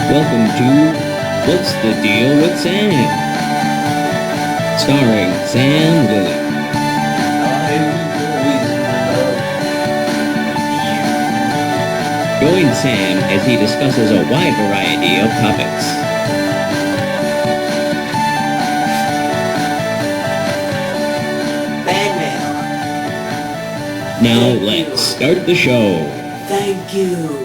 Welcome to What's the Deal with Sam? Starring Sam Lilly. Join Sam as he discusses a wide variety of topics. Fan mail. Now let's start the show. Thank you.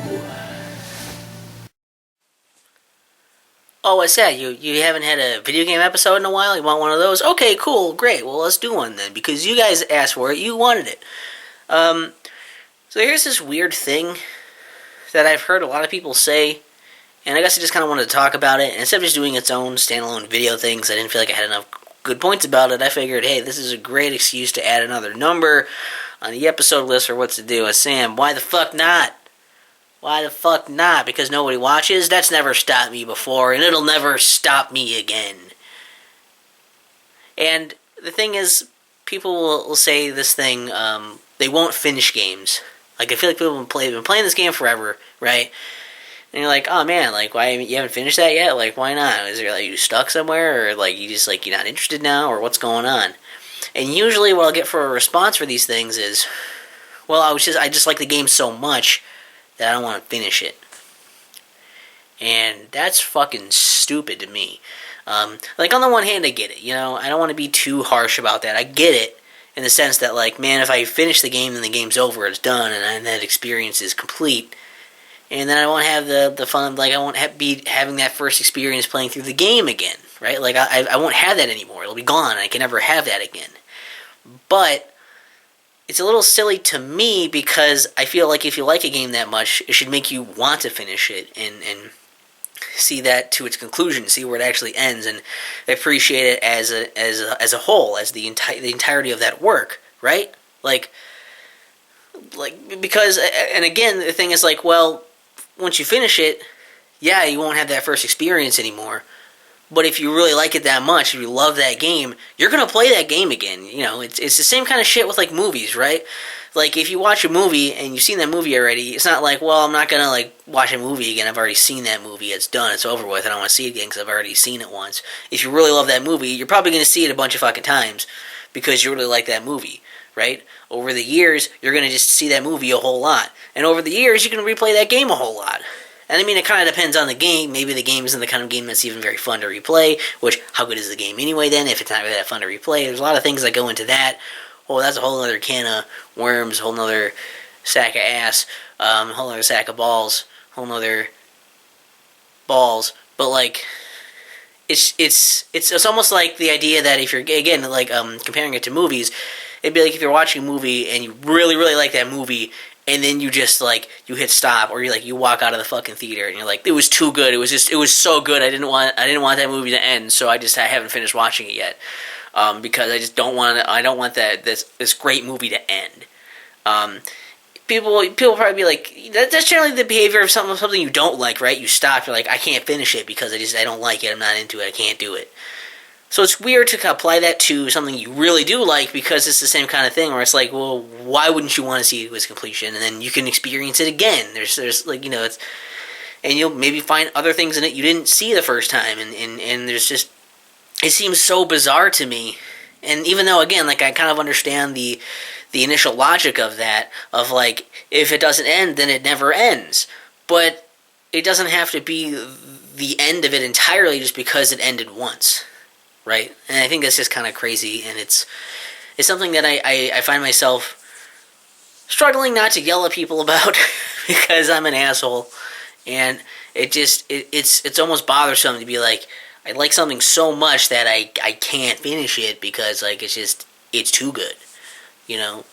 Oh, what's that? You haven't had a video game episode in a while? You want one of those? Okay, cool, great. Well, let's do one then, because you guys asked for it. You wanted it. So here's this weird thing that I've heard a lot of people say, and I guess I just kind of wanted to talk about it. And instead of just doing its own standalone video things, I didn't feel like I had enough good points about it. I figured, hey, this is a great excuse to add another number on the episode list for what to do. Sam, why the fuck not? Why the fuck not? Because nobody watches? That's never stopped me before, and it'll never stop me again. And the thing is, people will say this thing, they won't finish games. Like, I feel like people have been playing this game forever, right? And you're like, oh man, like, why you haven't finished that yet? Like, why not? Is there, like, you stuck somewhere? Or, like, you just, like, you're not interested now? Or what's going on? And usually what I'll get for a response for these things is, well, I just like the game so much that I don't want to finish it. And that's fucking stupid to me. Like, on the one hand, I get it, you know? I don't want to be too harsh about that. I get it in the sense that, like, man, if I finish the game, then the game's over, it's done, and that experience is complete. And then I won't have the fun, like, I won't be having that first experience playing through the game again, right? Like, I won't have that anymore. It'll be gone. I can never have that again. But it's a little silly to me because I feel like if you like a game that much, it should make you want to finish it and see that to its conclusion, see where it actually ends, and appreciate it as a whole, as the entirety of that work, right? Like because, and again, the thing is, like, well, once you finish it, yeah, you won't have that first experience anymore. But if you really like it that much, if you love that game, you're going to play that game again. You know, it's the same kind of shit with, like, movies, right? Like, if you watch a movie and you've seen that movie already, it's not like, well, I'm not going to, like, watch a movie again. I've already seen that movie. It's done. It's over with. I don't want to see it again because I've already seen it once. If you really love that movie, you're probably going to see it a bunch of fucking times because you really like that movie, right? Over the years, you're going to just see that movie a whole lot. And over the years, you're going to replay that game a whole lot. And I mean, it kind of depends on the game. Maybe the game isn't the kind of game that's even very fun to replay, which, how good is the game anyway then, if it's not really that fun to replay? There's a lot of things that go into that. Oh, that's a whole other can of worms, a whole other sack of ass, a whole other sack of balls, a whole other balls. But, like, it's almost like the idea that if you're, again, like, comparing it to movies, it'd be like if you're watching a movie and you really, really like that movie, and then you just, like, you hit stop, or you walk out of the fucking theater, and you're like, it was too good. It was so good. I didn't want that movie to end, so I haven't finished watching it yet, because I just don't want this great movie to end. People probably be like, that's generally the behavior of something you don't like, right? You stop, you're like, I can't finish it because I don't like it. I'm not into it. I can't do it. So it's weird to apply that to something you really do like because it's the same kind of thing where it's like, well, why wouldn't you want to see it its completion? And then you can experience it again. There's like, you know, and you'll maybe find other things in it you didn't see the first time. And there's just, it seems so bizarre to me. And even though, again, like, I kind of understand the initial logic of that, of like, if it doesn't end, then it never ends. But it doesn't have to be the end of it entirely just because it ended once. Right? And I think that's just kind of crazy, and it's something that I find myself struggling not to yell at people about because I'm an asshole, and it's almost bothersome to be like, I like something so much that I can't finish it because, like, it's too good, you know?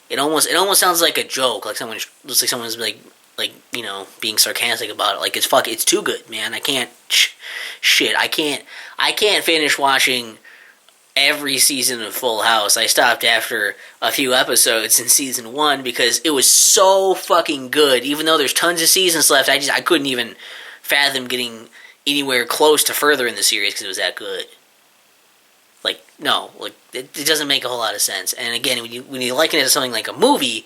It almost sounds like a joke, like someone's like, you know, being sarcastic about it. Like, it's too good, man. I can't, I can't finish watching every season of Full House. I stopped after a few episodes in season 1 because it was so fucking good. Even though there's tons of seasons left, I couldn't even fathom getting anywhere close to further in the series because it was that good. Like, no, like, it doesn't make a whole lot of sense. And again, when you liken it to something like a movie,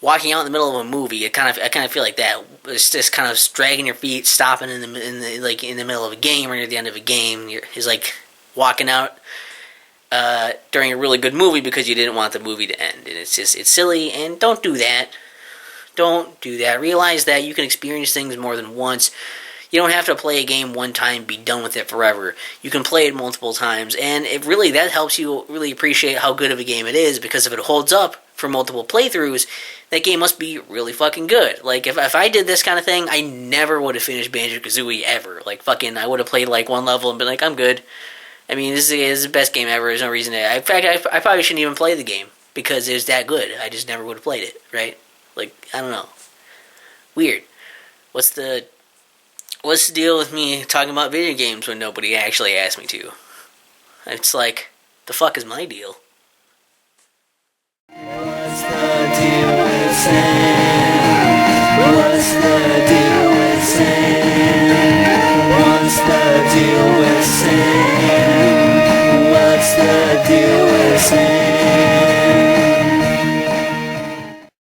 walking out in the middle of a movie, I kind of feel like that. It's just kind of dragging your feet, stopping in the middle of a game or near the end of a game. It's like walking out during a really good movie because you didn't want the movie to end, and it's silly. And don't do that. Don't do that. Realize that you can experience things more than once. You don't have to play a game one time, be done with it forever. You can play it multiple times, and that helps you really appreciate how good of a game it is, because if it holds up for multiple playthroughs, that game must be really fucking good. Like, if I did this kind of thing, I never would have finished Banjo-Kazooie ever. Like, fucking, I would have played, like, one level and been like, I'm good. I mean, this is the best game ever. There's no reason to... In fact, I probably shouldn't even play the game, because it was that good. I just never would have played it, right? Like, I don't know. Weird. What's the deal with me talking about video games when nobody actually asked me to? It's like, the fuck is my deal? What's the deal with saying